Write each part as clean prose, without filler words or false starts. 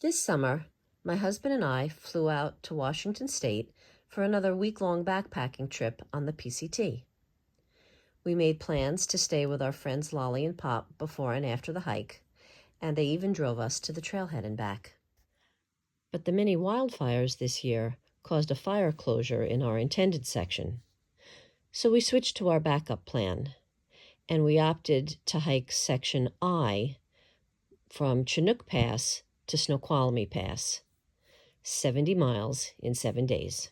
This summer, my husband and I flew out to Washington State for another week-long backpacking trip on the PCT. We made plans to stay with our friends Lolly and Pop before and after the hike, and they even drove us to the trailhead and back. But the mini wildfires this year caused a fire closure in our intended section. So we switched to our backup plan, and we opted to hike Section I from Chinook Pass to Snoqualmie Pass, 70 miles in 7 days.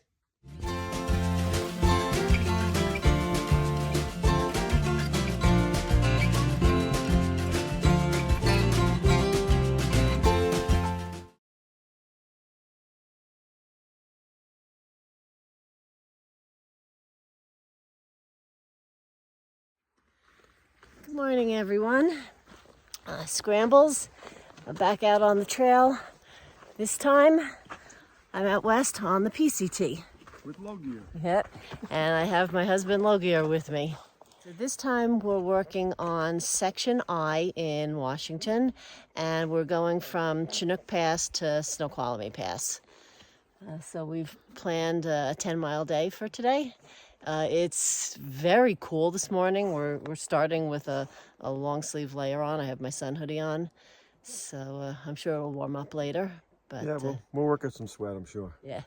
Good morning, everyone. Scrambles. I'm back out on the trail. This time, I'm out west on the PCT. With low gear. Yep, and I have my husband low gear with me. So this time we're working on Section I in Washington, and we're going from Chinook Pass to Snoqualmie Pass. So we've planned a 10-mile day for today. It's very cool this morning. We're starting with a long sleeve layer on. I have my sun hoodie on, so I'm sure it'll warm up later. But yeah, we'll work up some sweat, I'm sure. Yeah.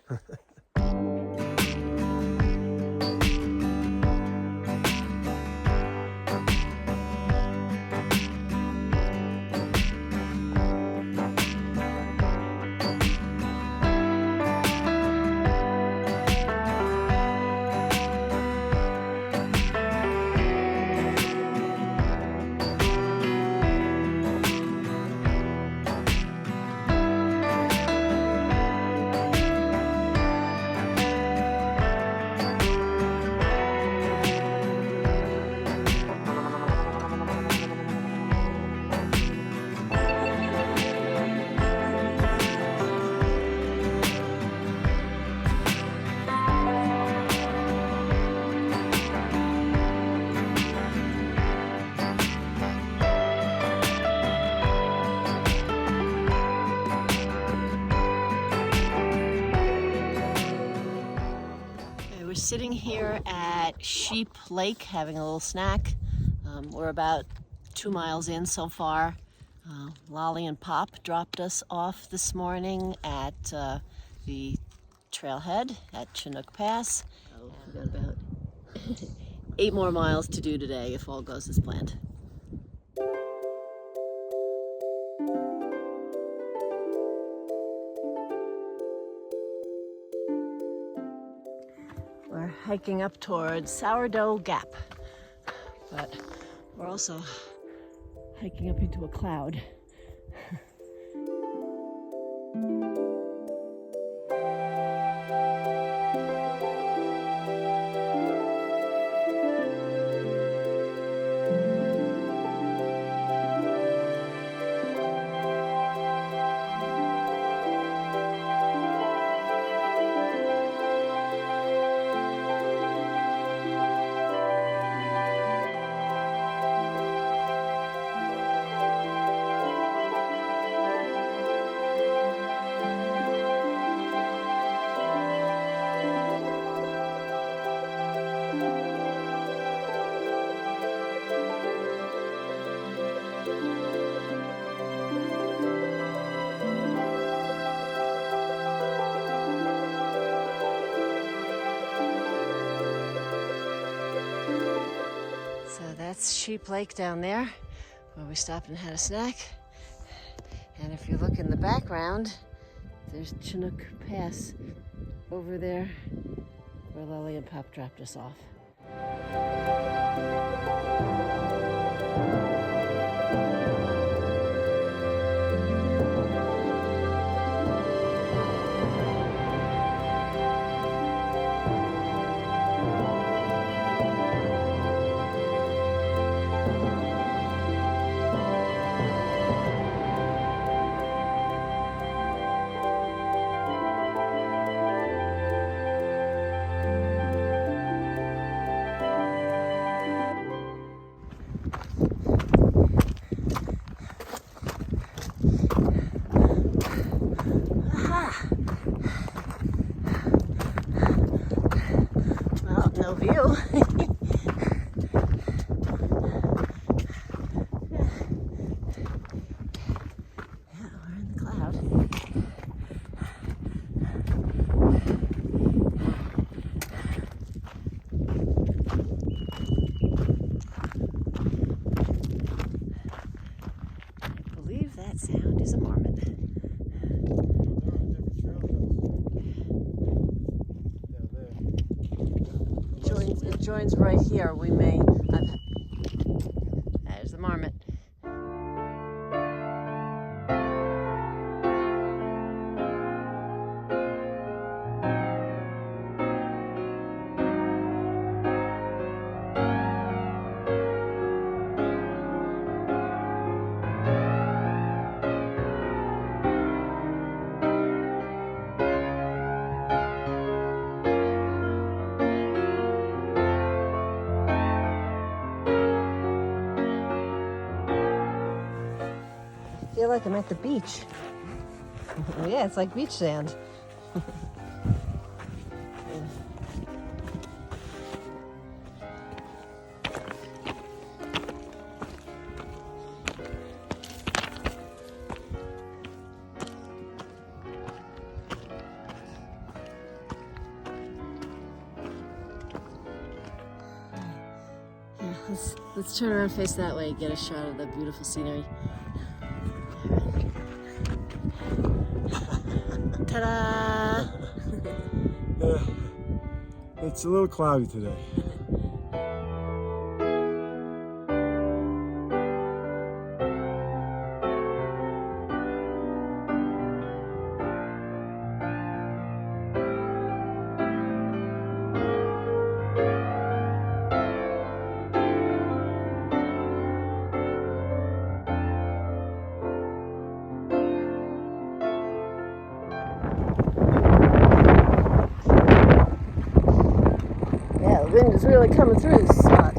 We're sitting here at Sheep Lake having a little snack. We're about 2 miles in so far. Lolly and Pop dropped us off this morning at the trailhead at Chinook Pass. We've got about 8 more miles to do today if all goes as planned. We're hiking up towards Sourdough Gap, but we're also hiking up into a cloud. So that's Sheep Lake down there, where we stopped and had a snack. And if you look in the background, there's Chinook Pass over there, where Lily and Pop dropped us off. There's a marmot. It joins right here. We may. There's the marmot. I feel like I'm at the beach. Yeah, it's like beach sand. Yeah, let's turn around and face that way and get a shot of the beautiful scenery. Ta-da! It's a little cloudy today. Yeah, the wind is really coming through this spot.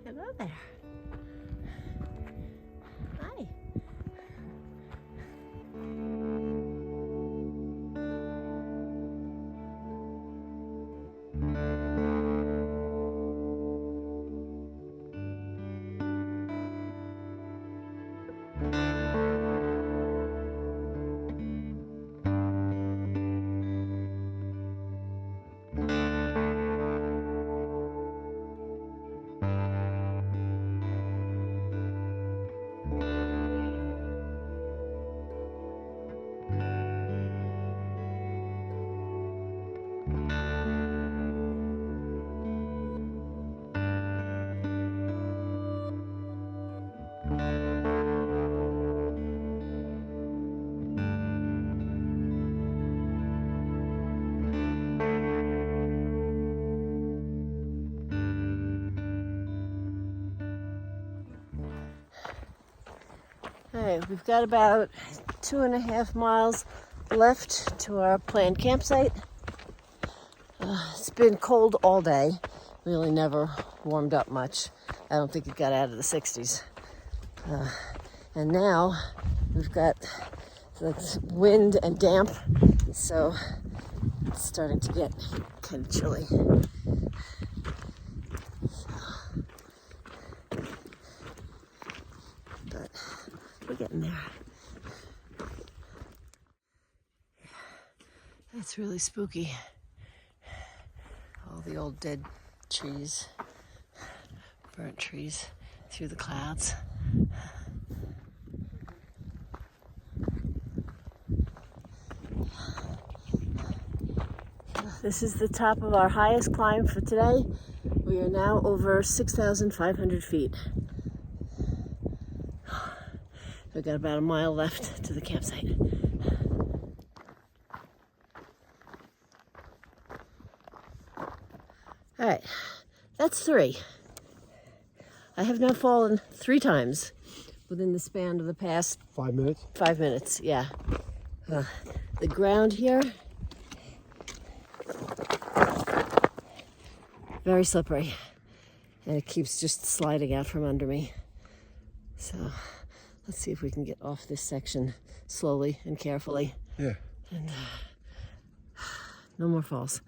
Hello there. Hi. All right, we've got about 2.5 miles left to our planned campsite. It's been cold all day. Really never warmed up much. I don't think it got out of the 60s. And now we've got the wind and damp, so it's starting to get kind of chilly. But we're getting there. That's really spooky. All the old dead trees, burnt trees through the clouds. This is the top of our highest climb for today. We are now over 6,500 feet. We've got about a mile left to the campsite. All right, that's 3. I have now fallen 3 times within the span of the past 5 minutes? 5 minutes, yeah. The ground here, very slippery, and it keeps just sliding out from under me. So let's see if we can get off this section slowly and carefully. Yeah. And no more falls.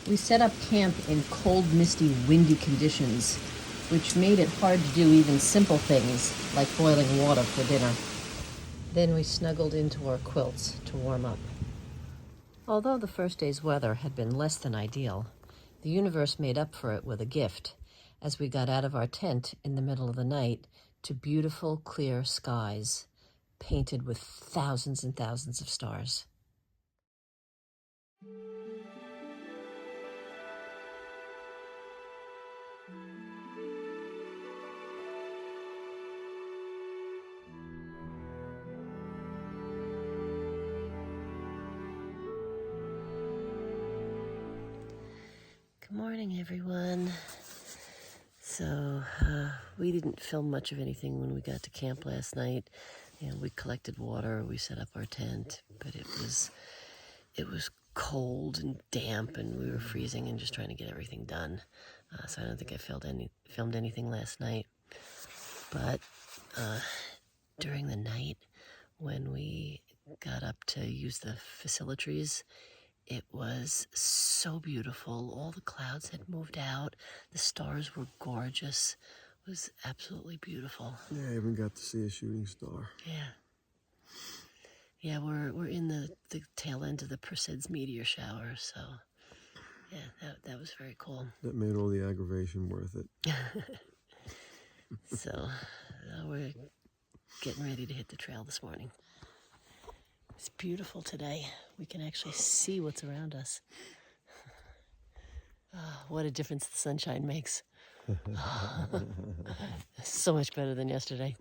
We set up camp in cold, misty, windy conditions which made it hard to do even simple things like boiling water for dinner. Then we snuggled into our quilts to warm up. Although the first day's weather had been less than ideal, the universe made up for it with a gift as we got out of our tent in the middle of the night to beautiful, clear skies, painted with thousands and thousands of stars. Good morning, everyone. So, we didn't film much of anything when we got to camp last night. We collected water, we set up our tent, but it was cold and damp, and we were freezing and just trying to get everything done. So I don't think I filmed anything last night. But during the night, when we got up to use the facilities, it was so beautiful. All the clouds had moved out. The stars were gorgeous. It was absolutely beautiful. Yeah, I even got to see a shooting star. Yeah, we're in the tail end of the Perseids meteor shower, so yeah, that was very cool. That made all the aggravation worth it. So we're getting ready to hit the trail this morning. It's beautiful today. We can actually see what's around us. What a difference the sunshine makes. So much better than yesterday.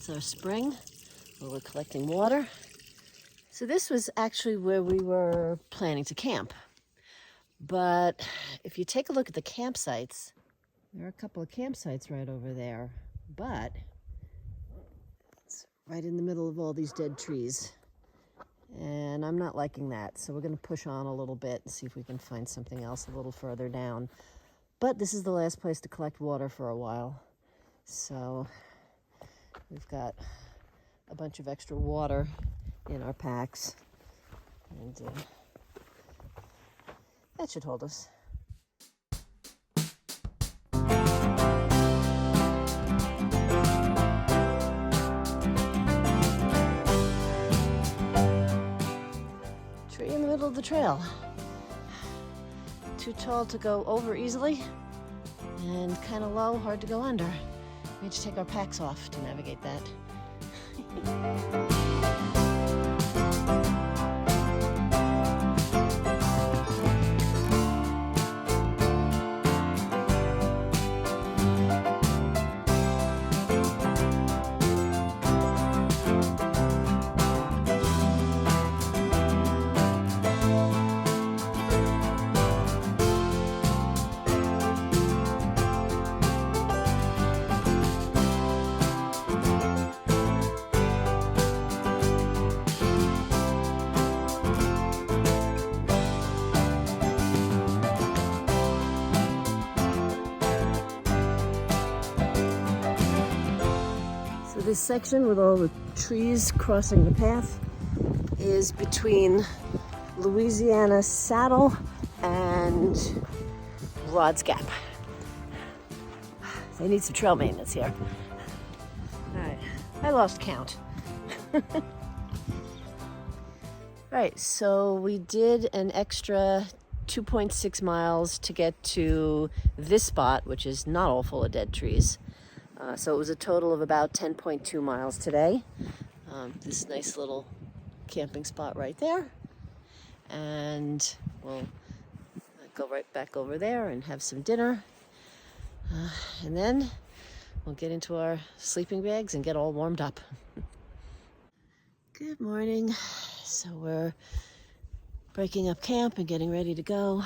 It's our spring where we're collecting water. So this was actually where we were planning to camp. But if you take a look at the campsites, there are a couple of campsites right over there, but it's right in the middle of all these dead trees. And I'm not liking that, so we're going to push on a little bit and see if we can find something else a little further down. But this is the last place to collect water for a while. So we've got a bunch of extra water in our packs, and that should hold us. Tree in the middle of the trail. Too tall to go over easily, and kind of low, hard to go under. We need to take our packs off to navigate that. This section with all the trees crossing the path is between Louisiana Saddle and Rod's Gap. They need some trail maintenance here. All right, I lost count. Right, so we did an extra 2.6 miles to get to this spot, which is not all full of dead trees. So it was a total of about 10.2 miles today. This nice little camping spot right there. And we'll go right back over there and have some dinner. And then we'll get into our sleeping bags and get all warmed up. Good morning. So we're breaking up camp and getting ready to go.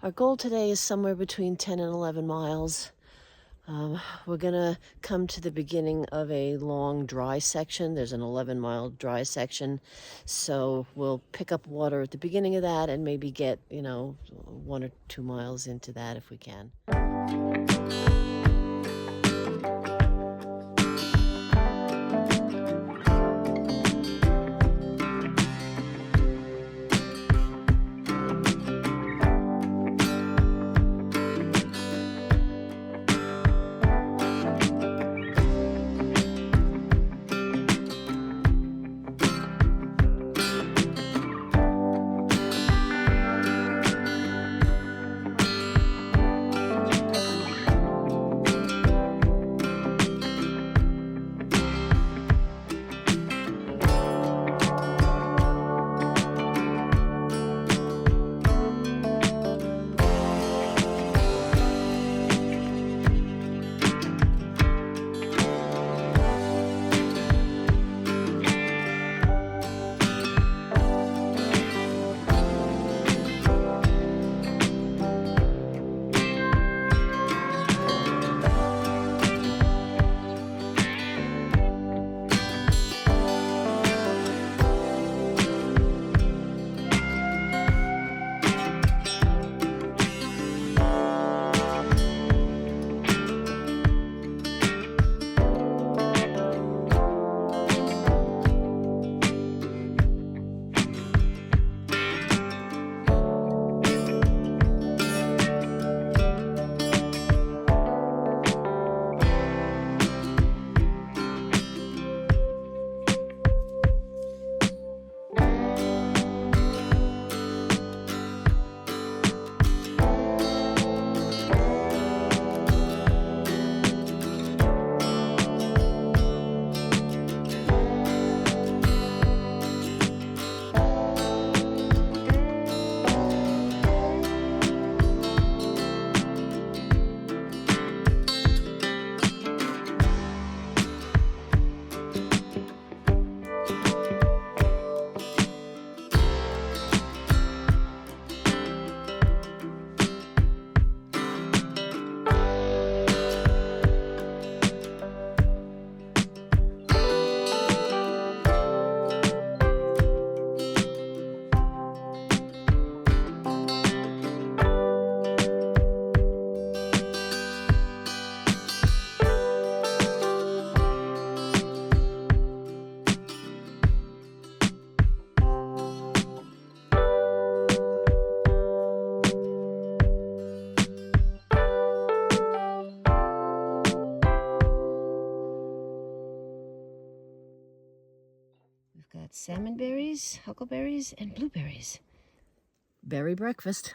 Our goal today is somewhere between 10 and 11 miles. We're gonna come to the beginning of a long dry section. There's an 11-mile dry section. So we'll pick up water at the beginning of that and maybe get, 1 or 2 miles into that if we can. Got salmon berries, huckleberries, and blueberries. Berry breakfast.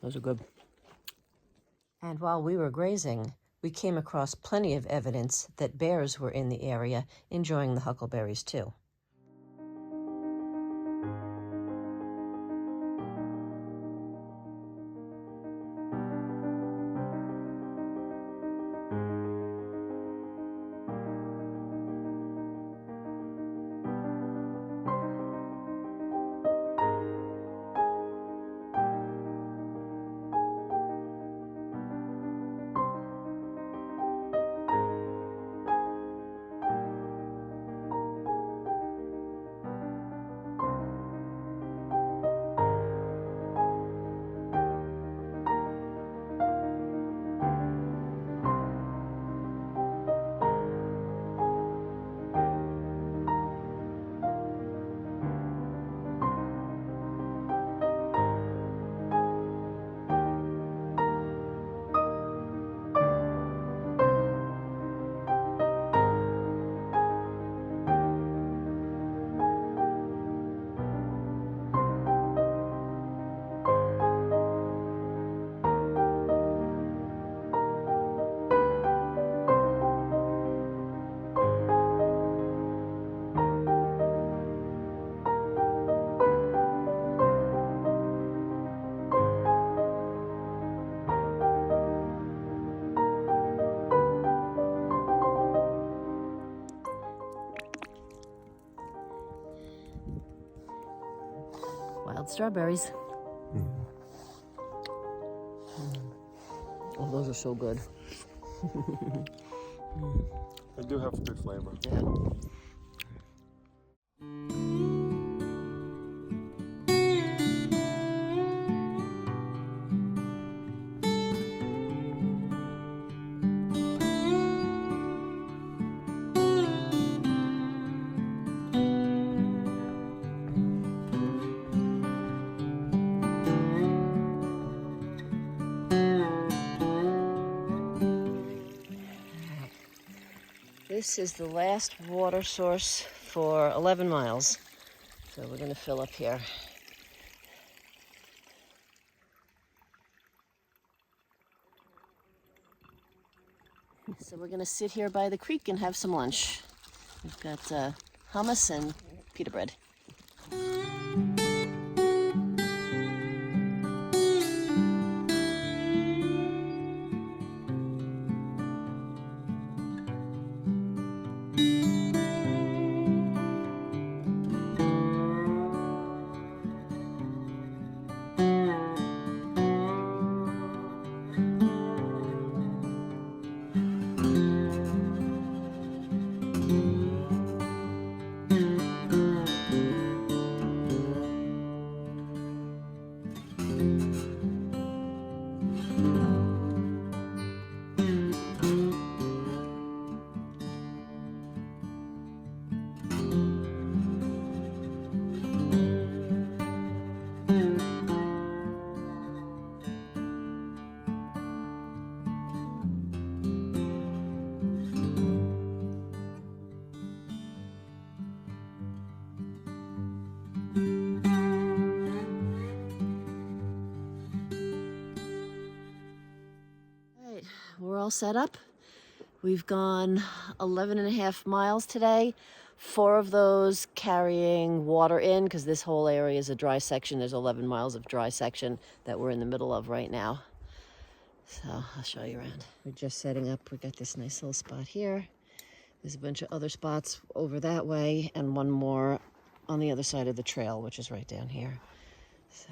Those are good. And while we were grazing, we came across plenty of evidence that bears were in the area enjoying the huckleberries too. Wild strawberries. Oh, those are so good. They do have good flavor. Yeah. This is the last water source for 11 miles. So we're going to fill up here. So we're going to sit here by the creek and have some lunch. We've got hummus and pita bread. We're all set up. We've gone 11 and a half miles today. 4 of those carrying water in, because this whole area is a dry section. There's 11 miles of dry section that we're in the middle of right now. So I'll show you around. We're just setting up. We got this nice little spot here. There's a bunch of other spots over that way and one more on the other side of the trail, which is right down here. So